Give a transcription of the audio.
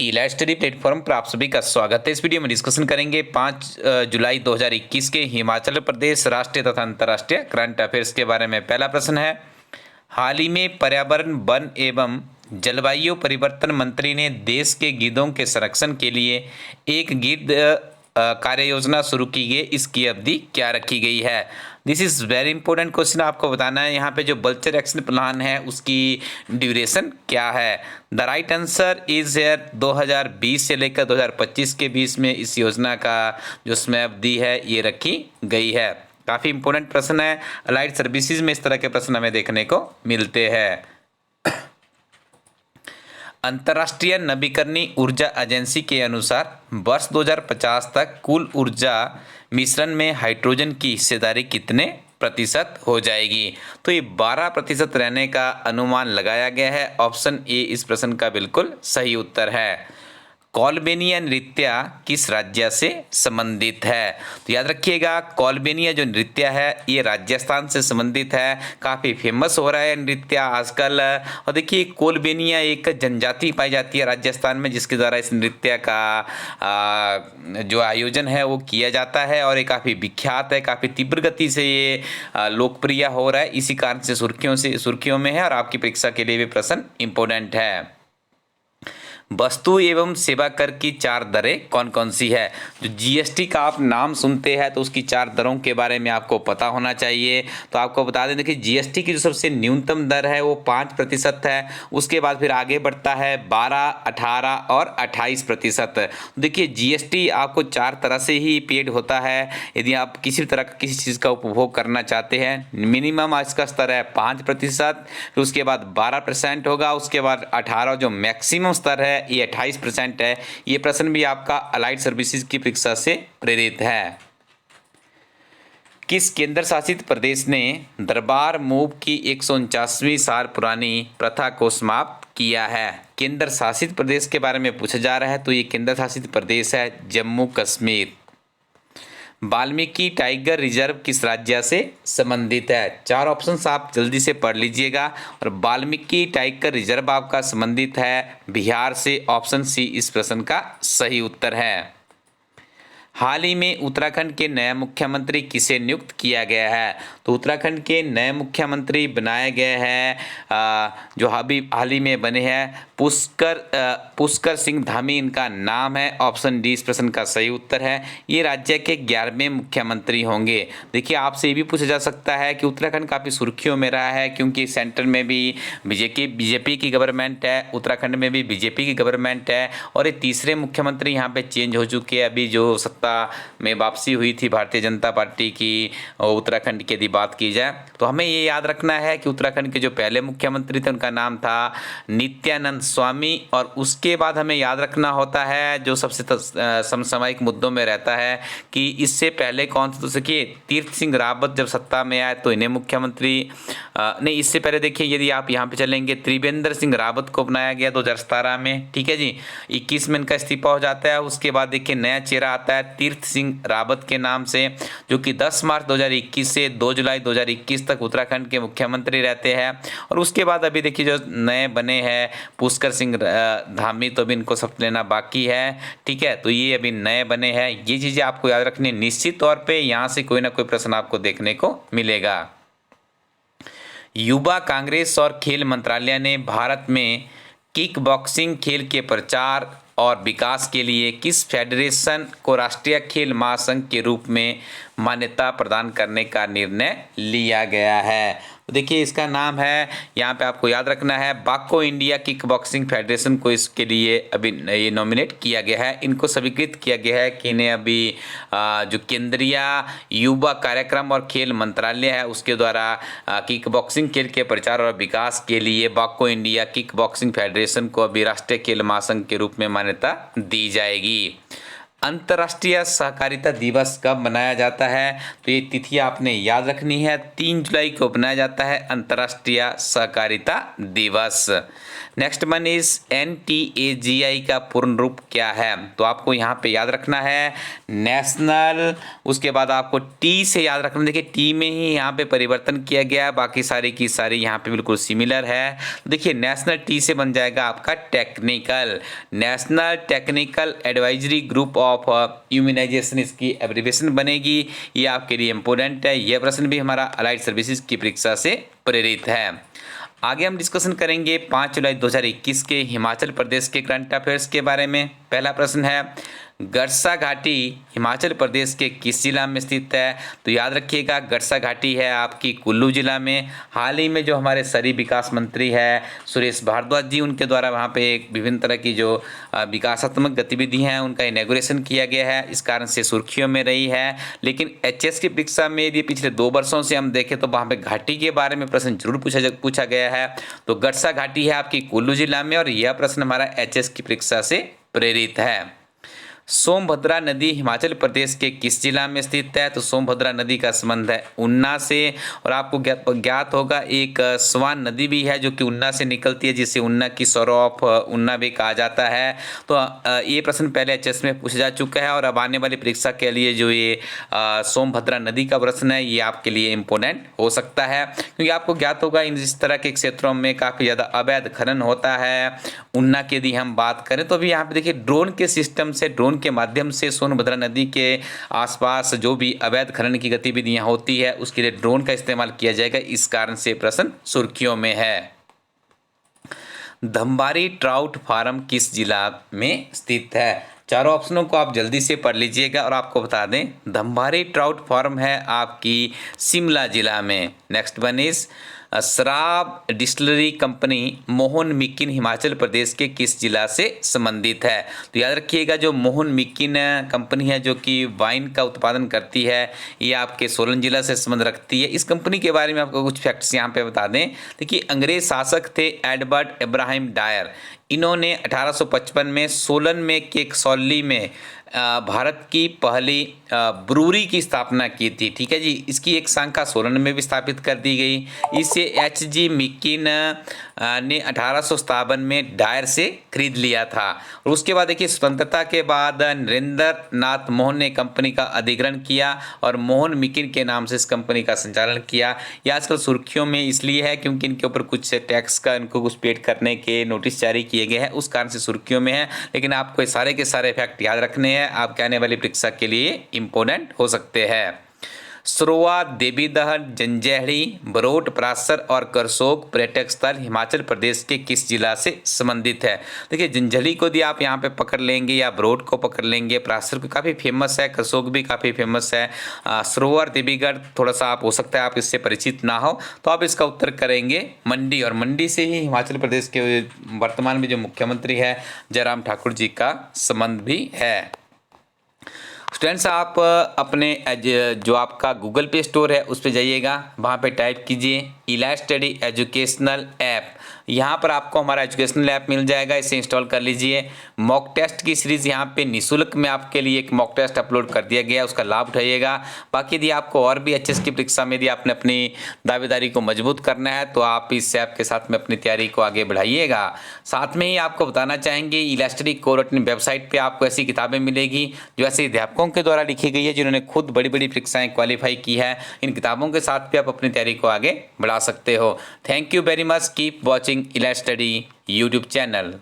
Elite study platform पर आप सभी का स्वागत है। इस वीडियो में डिस्कशन करेंगे 5 जुलाई 2021 के हिमाचल प्रदेश राष्ट्रीय तथा अंतर्राष्ट्रीय करंट अफेयर्स के बारे में। पहला प्रश्न है, हाल ही में पर्यावरण, वन एवं जलवायु परिवर्तन मंत्री ने देश के गिद्धों के संरक्षण के लिए एक गिद्ध कार्य योजना शुरू की गई। इसकी अवधि क्या रखी गई है? This is very important question. आपको बताना है यहाँ पे जो वल्चर एक्शन प्लान है उसकी ड्यूरेशन क्या है। The right answer is here 2020 से लेकर 2025 के बीच में इस योजना का जो समय अवधि है ये रखी गई है। काफ़ी इंपॉर्टेंट प्रश्न है। अलाइड सर्विसेज में इस तरह के प्रश्न हमें देखने को मिलते हैं। अंतर्राष्ट्रीय नवीकरणीय ऊर्जा एजेंसी के अनुसार वर्ष 2050 तक कुल ऊर्जा मिश्रण में हाइड्रोजन की हिस्सेदारी कितने प्रतिशत हो जाएगी? तो ये 12% रहने का अनुमान लगाया गया है। ऑप्शन ए इस प्रश्न का बिल्कुल सही उत्तर है। कोलबेनिया नृत्य किस राज्य से संबंधित है? तो याद रखिएगा, कोलबेनिया जो नृत्य है ये राजस्थान से संबंधित है। काफ़ी फेमस हो रहा है नृत्य आजकल। और देखिए, कोलबेनिया एक जनजाति पाई जाती है राजस्थान में जिसके द्वारा इस नृत्य का जो आयोजन है वो किया जाता है और ये काफ़ी विख्यात है। काफ़ी तीव्र गति से ये लोकप्रिय हो रहा है। इसी कारण से सुर्खियों में है और आपकी परीक्षा के लिए भी प्रश्न इंपॉर्टेंट है। वस्तु एवं सेवा कर की 4 दरें कौन कौन सी है? जो जीएसटी का आप नाम सुनते हैं तो उसकी 4 दरों के बारे में आपको पता होना चाहिए। तो आपको बता दें कि जीएसटी की जो सबसे न्यूनतम दर है वो 5% है। उसके बाद फिर आगे बढ़ता है 12, 18 और 28%। देखिए, जीएसटी आपको 4 तरह से ही पेड होता है। यदि आप किसी तरह का किसी चीज़ का उपभोग करना चाहते हैं, मिनिमम इसका स्तर है 5%, फिर उसके बाद 12% होगा, उसके बाद 18 जो मैक्सिमम स्तर है ये 28% है। ये प्रश्न भी आपका अलाइड सर्विसेज की परीक्षा से प्रेरित है। किस केंद्र शासित प्रदेश ने दरबार मूव की 149वीं साल पुरानी प्रथा को समाप्त किया है? केंद्र शासित प्रदेश के बारे में पूछा जा रहा है तो ये केंद्र शासित प्रदेश है जम्मू कश्मीर। वाल्मीकि टाइगर रिजर्व किस राज्य से संबंधित है? 4 ऑप्शंस आप जल्दी से पढ़ लीजिएगा। और वाल्मीकि टाइगर रिजर्व आपका संबंधित है बिहार से। ऑप्शन सी इस प्रश्न का सही उत्तर है। हाल ही में उत्तराखंड के नए मुख्यमंत्री किसे नियुक्त किया गया है? तो उत्तराखंड के नए मुख्यमंत्री बनाए गए हैं जो हाल ही में बने हैं पुष्कर सिंह धामी इनका नाम है। ऑप्शन डी इस प्रश्न का सही उत्तर है। ये राज्य के 11वें मुख्यमंत्री होंगे। देखिए, आपसे ये भी पूछा जा सकता है कि उत्तराखंड काफ़ी सुर्खियों में रहा है क्योंकि सेंटर में भी बीजेपी की गवर्नमेंट है, उत्तराखंड में भी बीजेपी की गवर्नमेंट है और ये तीसरे मुख्यमंत्री यहाँ पे चेंज हो चुके हैं। अभी जो सत्ता में वापसी हुई थी भारतीय जनता पार्टी की उत्तराखंड की यदि बात की जाए तो हमें ये याद रखना है कि उत्तराखंड के जो पहले मुख्यमंत्री थे उनका नाम था नित्यानंद स्वामी। और उसके बाद हमें याद रखना होता है जो सबसे समसामयिक मुद्दों में रहता है कि इससे पहले कौन थे। तो देखिए, तीर्थ सिंह रावत जब सत्ता में आए तो इन्हें मुख्यमंत्री नहीं, इससे पहले देखिए यदि आप यहाँ पे चलेंगे त्रिवेंद्र सिंह रावत को अपनाया गया 2017 में। ठीक है जी, 21 में इनका इस्तीफा हो जाता है। उसके बाद देखिए नया चेहरा आता है तीर्थ सिंह रावत के नाम से, जो कि 10 मार्च 2021 से 2 जुलाई 2021 तक उत्तराखंड के मुख्यमंत्री रहते हैं। और उसके बाद अभी देखिए जो नए बने हैं पुष्कर सिंह धामी, तो अभी इनको सब लेना बाकी है। ठीक है, तो ये अभी नए बने हैं। ये चीज़ें आपको याद रखनी, निश्चित तौर पे यहाँ से कोई ना कोई प्रश्न आपको देखने को मिलेगा। युवा कांग्रेस और खेल मंत्रालय ने भारत में किक बॉक्सिंग खेल के प्रचार और विकास के लिए किस फेडरेशन को राष्ट्रीय खेल महासंघ के रूप में मान्यता प्रदान करने का निर्णय लिया गया है? तो देखिए, इसका नाम है, यहाँ पे आपको याद रखना है, बाको इंडिया किक बॉक्सिंग फेडरेशन को इसके लिए अभी ये नॉमिनेट किया गया है। इनको स्वीकृत किया गया है कि इन्हें अभी जो केंद्रीय युवा कार्यक्रम और खेल मंत्रालय है उसके द्वारा किक बॉक्सिंग खेल के प्रचार और विकास के लिए बाको इंडिया किक बॉक्सिंग फेडरेशन को अभी राष्ट्रीय खेल महासंघ के रूप में मान्यता दी जाएगी। अंतर्राष्ट्रीय सहकारिता दिवस कब मनाया जाता है? तो ये तिथि आपने याद रखनी है, 3 जुलाई को मनाया जाता है अंतर्राष्ट्रीय सहकारिता दिवस। नेक्स्ट वन इज NTAGI का पूर्ण रूप क्या है? तो आपको यहाँ पे याद रखना है नेशनल, उसके बाद आपको टी से याद रखना। देखिए टी में ही यहाँ पे परिवर्तन किया गया है, बाकी सारी की सारी यहाँ पे बिल्कुल सिमिलर है। देखिए नेशनल टी से बन जाएगा आपका technical, national technical advisory group of immunization, इसकी एब्रिविएशन बनेगी। ये आपके लिए इंपॉर्टेंट है। यह प्रश्न भी हमारा अलाइड सर्विसेज की परीक्षा से प्रेरित है। आगे हम डिस्कशन करेंगे 5 जुलाई 2021 के हिमाचल प्रदेश के करंट अफेयर्स के बारे में। पहला प्रश्न है गरसा घाटी हिमाचल प्रदेश के किस जिला में स्थित है? तो याद रखिएगा गरसा घाटी है आपकी कुल्लू जिला में। हाल ही में जो हमारे शहरी विकास मंत्री है सुरेश भारद्वाज जी, उनके द्वारा वहाँ पे एक विभिन्न तरह की जो विकासात्मक गतिविधि हैं उनका इनॉग्रेशन किया गया है, इस कारण से सुर्खियों में रही है। लेकिन HS की परीक्षा में यदि पिछले 2 वर्षों से हम देखें तो वहाँ पे घाटी के बारे में प्रश्न जरूर पूछा गया है। तो गरसा घाटी है आपकी कुल्लू जिला में, और यह प्रश्न हमारा HS की परीक्षा से प्रेरित है। सोमभद्रा नदी हिमाचल प्रदेश के किस जिला में स्थित है? तो सोमभद्रा नदी का संबंध है ऊना से, और आपको ज्ञात होगा एक स्वान नदी भी है जो कि ऊना से निकलती है, जिसे ऊना की सौर ऑफ ऊना भी कहा जाता है। तो ये प्रश्न पहले HS में पूछा जा चुका है, और अब आने वाली परीक्षा के लिए जो ये सोमभद्रा नदी का प्रश्न है ये आपके लिए इम्पोर्टेंट हो सकता है, क्योंकि आपको ज्ञात होगा इन इस तरह के क्षेत्रों में काफ़ी ज़्यादा अवैध खनन होता है। ऊना की यदि हम बात करें तो अभी यहाँ पे देखिए ड्रोन के सिस्टम से, ड्रोन के माध्यम से सोनभद्रा नदी के आसपास जो भी अवैध खनन की गतिविधियां होती है उसके लिए ड्रोन का इस्तेमाल किया जाएगा, इस कारण से प्रश्न सुर्खियों में है। धम्बारी ट्राउट फार्म किस जिला में स्थित है? चारों ऑप्शनों को आप जल्दी से पढ़ लीजिएगा और आपको बता दें धम्बारी ट्राउट फार्म है आपकी शिमला जिला में। नेक्स्ट वन इज शराब डिस्टिलरी कंपनी मोहन मिकिन हिमाचल प्रदेश के किस जिला से संबंधित है? तो याद रखिएगा जो मोहन मिकिन कंपनी है जो कि वाइन का उत्पादन करती है, ये आपके सोलन जिला से संबंध रखती है। इस कंपनी के बारे में आपको कुछ फैक्ट्स यहाँ पे बता दें। देखिए अंग्रेज शासक थे एडवर्ड इब्राहिम डायर, इन्होंने 1855 में सोलन में केकसौली में भारत की पहली ब्रूरी की स्थापना की थी। ठीक है जी, इसकी एक शाखा सोलन में भी स्थापित कर दी गई। इसे HG मिकिन ने 1857 में डायर से खरीद लिया था। और उसके बाद देखिए स्वतंत्रता के बाद नरेंद्र नाथ मोहन ने कंपनी का अधिग्रहण किया और मोहन मिकिन के नाम से इस कंपनी का संचालन किया। ये आजकल सुर्खियों में इसलिए है क्योंकि इनके ऊपर कुछ टैक्स का इनको कुछ पेड करने के नोटिस जारी किए गए हैं, उस कारण से सुर्खियों में है। लेकिन आपको ये सारे के सारे फैक्ट याद रखने हैं, आपके आने वाली परीक्षा के लिए इम्पोर्टेंट हो सकते हैं। सरोवा, देवीदह, जंजैहड़ी, बरोट, परासर और करसोग पर्यटक स्थल हिमाचल प्रदेश के किस जिला से संबंधित है? देखिए जंजैहड़ी को यदि आप यहाँ पे पकड़ लेंगे या बरोट को पकड़ लेंगे, परासर को काफ़ी फेमस है, करसोग भी काफ़ी फेमस है। सरोवर, देवीगढ़ थोड़ा सा आप हो सकता है आप इससे परिचित ना हो, तो आप इसका उत्तर करेंगे मंडी, और मंडी से ही हिमाचल प्रदेश के वर्तमान में जो मुख्यमंत्री है जयराम ठाकुर जी का संबंध भी है। स्टूडेंट्स आप अपने जो आपका गूगल पे स्टोर है उस पर जाइएगा, वहाँ पे टाइप कीजिए इलाइट स्टडी एजुकेशनल ऐप। यहाँ पर आपको हमारा एजुकेशनल ऐप मिल जाएगा, इसे इंस्टॉल कर लीजिए। मॉक टेस्ट की सीरीज़ यहाँ पे निःशुल्क में आपके लिए एक मॉक टेस्ट अपलोड कर दिया गया, उसका लाभ उठाइएगा। बाकी यदि आपको और भी HS की परीक्षा में यदि आपने अपनी दावेदारी को मजबूत करना है तो आप इस ऐप के साथ में अपनी तैयारी को आगे बढ़ाइएगा। साथ में ही आपको बताना चाहेंगे इलाइट स्टडी कोर अपनी वेबसाइट पर आपको ऐसी किताबें मिलेगी जो ऐसे अध्यापकों के द्वारा लिखी गई है जिन्होंने खुद बड़ी बड़ी परीक्षाएँ क्वालिफाई की है। इन किताबों के साथ भी आप अपनी तैयारी को आगे बढ़ा सकते हो। Thank you very much, keep watching elite study YouTube channel.